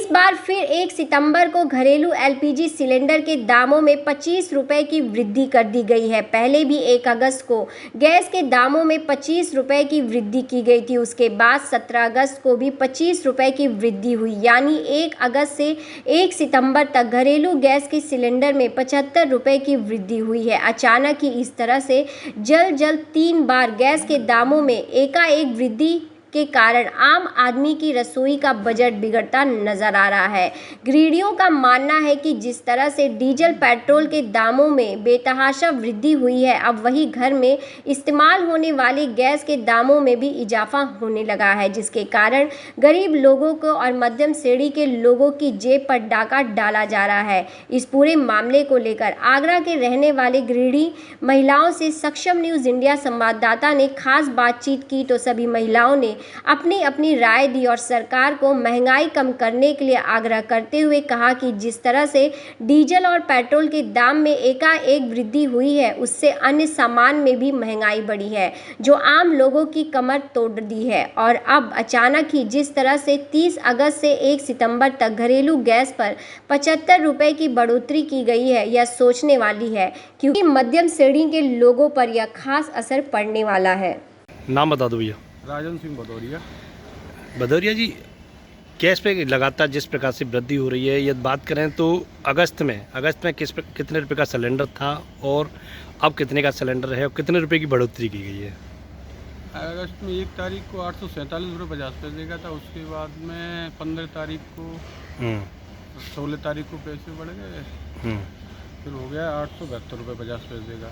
इस बार फिर 1 सितंबर को घरेलू एलपीजी सिलेंडर के दामों में 25 रुपये की वृद्धि कर दी गई है। पहले भी 1 अगस्त को गैस के दामों में 25 रुपये की वृद्धि की गई थी। उसके बाद 17 अगस्त को भी 25 रुपये की वृद्धि हुई, यानी 1 अगस्त से 1 सितंबर तक घरेलू गैस के सिलेंडर में 75 रुपये की वृद्धि हुई है। अचानक ही इस तरह से जल्द 3 बार गैस के दामों में एकाएक वृद्धि के कारण आम आदमी की रसोई का बजट बिगड़ता नजर आ रहा है। गृहिणियों का मानना है कि जिस तरह से डीजल पेट्रोल के दामों में बेतहाशा वृद्धि हुई है, अब वही घर में इस्तेमाल होने वाली गैस के दामों में भी इजाफा होने लगा है, जिसके कारण गरीब लोगों को और मध्यम श्रेणी के लोगों की जेब पर डाका डाला जा रहा है। इस पूरे मामले को लेकर आगरा के रहने वाले गृहिणी महिलाओं से सक्षम न्यूज़ इंडिया संवाददाता ने खास बातचीत की तो सभी महिलाओं ने अपनी अपनी राय दी और सरकार को महंगाई कम करने के लिए आग्रह करते हुए कहा कि जिस तरह से डीजल और पेट्रोल के दाम में एकाएक वृद्धि हुई है, उससे अन्य सामान में भी महंगाई बढ़ी है, जो आम लोगों की कमर तोड़ दी है। और अब अचानक ही जिस तरह से 30 अगस्त से 1 सितंबर तक घरेलू गैस पर 75 रुपये की बढ़ोतरी की गई है, यह सोचने वाली है, क्योंकि मध्यम श्रेणी के लोगों पर यह खास असर पड़ने वाला है। नाम बता दो भैया। राजन सिंह भदौरिया। भदौरिया जी, गैस पे लगातार जिस प्रकार से वृद्धि हो रही है, यदि बात करें तो अगस्त में कितने रुपए का सिलेंडर था और अब कितने का सिलेंडर है और कितने रुपए की बढ़ोतरी की गई है? अगस्त में 1 तारीख को 847 रुपये 50 पैसे का था। उसके बाद में 15 तारीख को 16 तारीख को पैसे बढ़ गए, फिर हो गया 872 रुपये 50 पैसे का,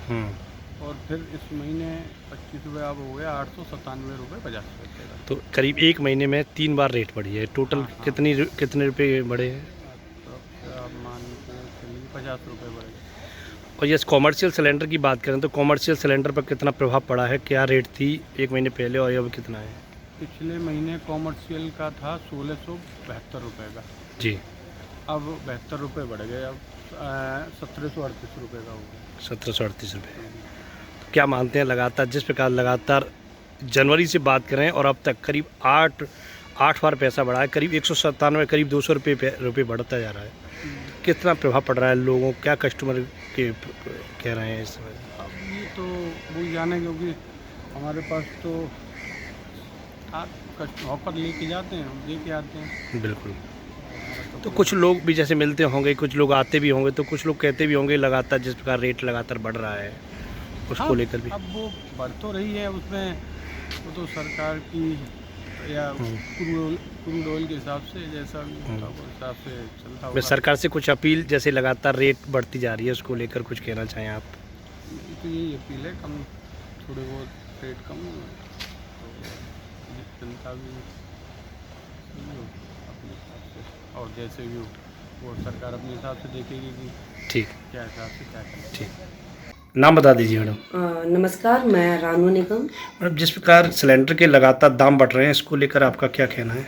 और फिर इस महीने 25 रुपये अब हो गया 897 रुपये 50 पैसे का। तो करीब 1 महीने में 3 बार रेट बढ़ी है। टोटल कितने रुपए बढ़े हैं? तो आप मान के चलिए 50 रुपये बढ़े। और ये कॉमर्शियल सिलेंडर की बात करें तो कॉमर्शियल सिलेंडर पर कितना प्रभाव पड़ा है? क्या रेट थी 1 महीने पहले और अब कितना है? पिछले महीने कॉमर्शियल का था 1672 रुपये का जी, अब 72 रुपये बढ़ गए, अब 1738 रुपये का हो गया। 1738 रुपये। क्या मानते हैं, लगातार जनवरी से बात करें और अब तक करीब 8 बार पैसा बढ़ा है, करीब 197 करीब 200 रुपये बढ़ता जा रहा है। कितना प्रभाव पड़ रहा है लोगों, क्या कस्टमर के कह रहे हैं इस समय? अब ये तो वो जाने, क्योंकि हमारे पास तो ऑफर लेके जाते हैं, हम लेके आते हैं। बिल्कुल। तो कुछ लोग भी जैसे मिलते होंगे, कुछ लोग आते भी होंगे, तो कुछ लोग कहते भी होंगे लगातार जिस प्रकार रेट लगातार बढ़ रहा है उसको लेकर भी। अब वो बढ़ तो रही है, उसमें वो तो सरकार की या क्रूड ऑयल के हिसाब से जैसा भी होता है उस हिसाब से चलता होगा। सरकार से कुछ अपील, जैसे लगातार रेट बढ़ती जा रही है, उसको लेकर कुछ कहना चाहें आप? तो यही अपील है, कम थोड़े बहुत रेट कम हो, तो जनता भी अपने हिसाब से, और जैसे भी वो सरकार अपने हिसाब से देखेगी कि ठीक क्या हिसाब से क्या करें। ठीक। नाम बता दीजिए मैडम। नमस्कार, मैं रानू निगम। मैडम, जिस प्रकार सिलेंडर के लगातार दाम बढ़ रहे हैं, इसको लेकर आपका क्या कहना है?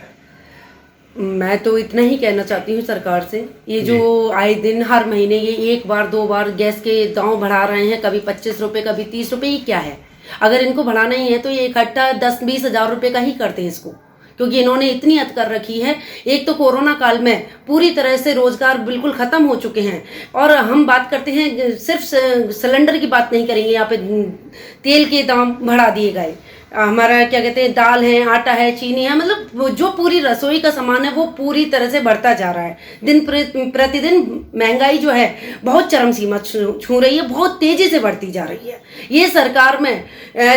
मैं तो इतना ही कहना चाहती हूँ सरकार से, ये जो आए दिन हर महीने ये 1 बार 2 बार गैस के दाम बढ़ा रहे हैं, कभी 25 रुपये कभी 30 रुपये, ये क्या है? अगर इनको बढ़ाना ही है तो ये इकट्ठा 10-20 हज़ार रुपये का ही करते हैं इसको, क्योंकि इन्होंने इतनी हद कर रखी है। एक तो कोरोना काल में पूरी तरह से रोजगार बिल्कुल खत्म हो चुके हैं, और हम बात करते हैं सिर्फ सिलेंडर की बात नहीं करेंगे, यहाँ पे तेल के दाम बढ़ा दिए गए, हमारा क्या कहते हैं दाल है, आटा है, चीनी है, मतलब जो पूरी रसोई का सामान है वो पूरी तरह से बढ़ता जा रहा है। दिन प्रतिदिन महंगाई जो है बहुत चरम सीमा छू रही है, बहुत तेजी से बढ़ती जा रही है। ये सरकार में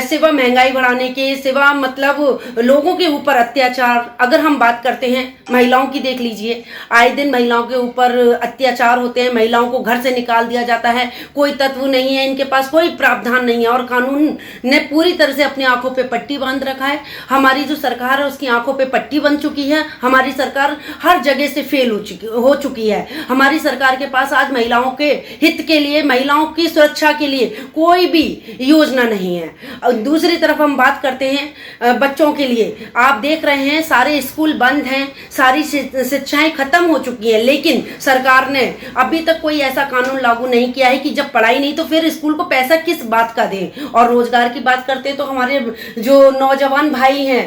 सिवा महंगाई बढ़ाने के सिवा मतलब लोगों के ऊपर अत्याचार, अगर हम बात करते हैं महिलाओं की, देख लीजिए आए दिन महिलाओं के ऊपर अत्याचार होते हैं, महिलाओं को घर से निकाल दिया जाता है, कोई तत्व नहीं है इनके पास, कोई प्रावधान नहीं है, और कानून ने पूरी तरह से अपनी आंखों पे पट्टी बांध रखा है। हमारी जो सरकार है उसकी आंखों पे पट्टी बन चुकी है। हमारी सरकार हर जगह से फेल हो चुकी है। हमारी सरकार के पास आज महिलाओं के हित के लिए, महिलाओं की सुरक्षा के लिए कोई भी योजना नहीं है। दूसरी तरफ हम बात करते हैं बच्चों के लिए, आप देख रहे हैं सारे स्कूल बंद हैं, सारी शिक्षाएं खत्म हो चुकी हैं, लेकिन सरकार ने अभी तक कोई ऐसा कानून लागू नहीं किया है कि जब पढ़ाई नहीं तो फिर स्कूल को पैसा किस बात का दें। और रोजगार की बात करते हैं तो हमारे जो नौजवान भाई हैं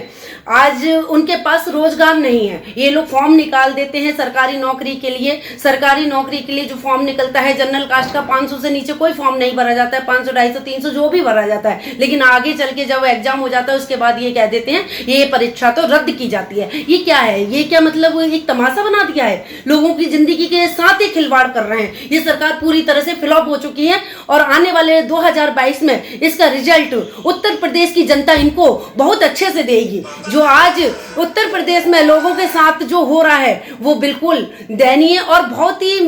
आज उनके पास रोजगार नहीं है। ये लोग फॉर्म निकाल देते हैं सरकारी नौकरी के लिए। सरकारी नौकरी के लिए जो फॉर्म निकलता है जनरल कास्ट का 500 से नीचे कोई फॉर्म नहीं भरा जाता है, 500, 250, 300 जो भी भरा जाता है। लेकिन आगे चल के जब एग्जाम हो जाता है उसके बाद ये कह देते हैं ये परीक्षा तो रद्द की जाती है। ये क्या है? ये क्या मतलब एक तमाशा बना दिया है? लोगों की जिंदगी के साथ ही खिलवाड़ कर रहे हैं। ये सरकार पूरी तरह से फ्लॉप हो चुकी है और आने वाले 2022 में इसका रिजल्ट उत्तर प्रदेश की जनता इनको बहुत अच्छे से देगी। जो आज उत्तर प्रदेश में लोगों के साथ जो हो रहा है वो बिल्कुल दयनीय और बहुत ही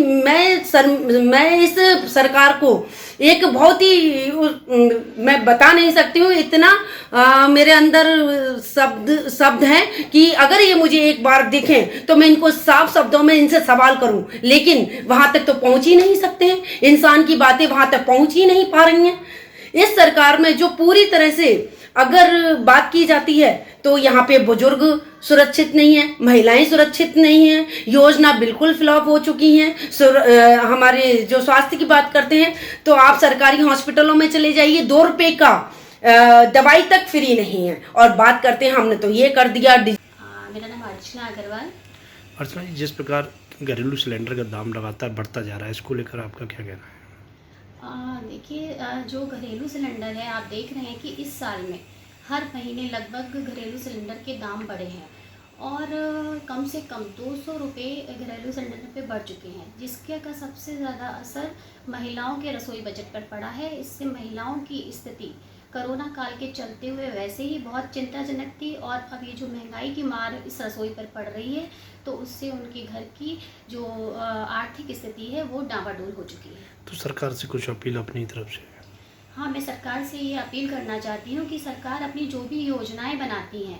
मैं इस सरकार को एक बहुत ही मैं बता नहीं सकती हूँ, इतना मेरे अंदर शब्द हैं कि अगर ये मुझे एक बार दिखें तो मैं इनको साफ शब्दों में इनसे सवाल करूं, लेकिन वहां तक तो पहुंच ही नहीं सकते हैं। इंसान की बातें वहां तक पहुंच ही नहीं पा रही हैं। इस सरकार में जो पूरी तरह से अगर बात की जाती है तो यहाँ पे बुजुर्ग सुरक्षित नहीं है, महिलाएं सुरक्षित नहीं है, योजना बिल्कुल फ्लॉप हो चुकी हैं। हमारे जो स्वास्थ्य की बात करते हैं तो आप सरकारी हॉस्पिटलों में चले जाइए, 2 रुपए का दवाई तक फ्री नहीं है। और बात करते हैं हमने तो ये कर दिया। मेरा नाम अर्चना अग्रवाल। अर्चना जी, जिस प्रकार घरेलू सिलेंडर का दाम लगातार बढ़ता जा रहा है, इसको लेकर आपका क्या कहना है? देखिए, जो घरेलू सिलेंडर है, आप देख रहे हैं कि इस साल में हर महीने लगभग घरेलू सिलेंडर के दाम बढ़े हैं और कम से कम 200 रुपये घरेलू सिलेंडर पे बढ़ चुके हैं, जिसके का सबसे ज़्यादा असर महिलाओं के रसोई बजट पर पड़ा है। इससे महिलाओं की स्थिति कोरोना काल के चलते हुए वैसे ही बहुत चिंताजनक थी और अब ये जो महंगाई की मार इस रसोई पर पड़ रही है तो उससे उनके घर की जो आर्थिक स्थिति है वो डामाडोल हो चुकी है। तो सरकार से कुछ अपील अपनी तरफ से? हाँ, मैं सरकार से ये अपील करना चाहती हूँ कि सरकार अपनी जो भी योजनाएं बनाती हैं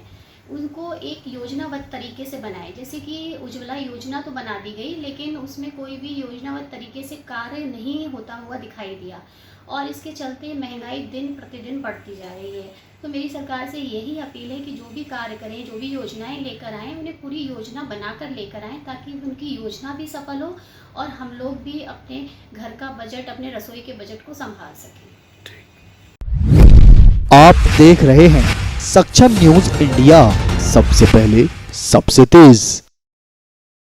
उनको एक योजनाबद्ध तरीके से बनाए। जैसे कि उज्ज्वला योजना तो बना दी गई, लेकिन उसमें कोई भी योजनाबद्ध तरीके से कार्य नहीं होता हुआ दिखाई दिया और इसके चलते महंगाई दिन प्रतिदिन बढ़ती जा रही है। तो मेरी सरकार से यही अपील है कि जो भी कार्य करें, जो भी योजनाएं लेकर आएँ, उन्हें पूरी योजना बनाकर लेकर आएँ ताकि उनकी योजना भी सफल हो और हम लोग भी अपने घर का बजट, अपने रसोई के बजट को संभाल सकें। आप देख रहे हैं सक्षम न्यूज इंडिया, सबसे पहले सबसे तेज।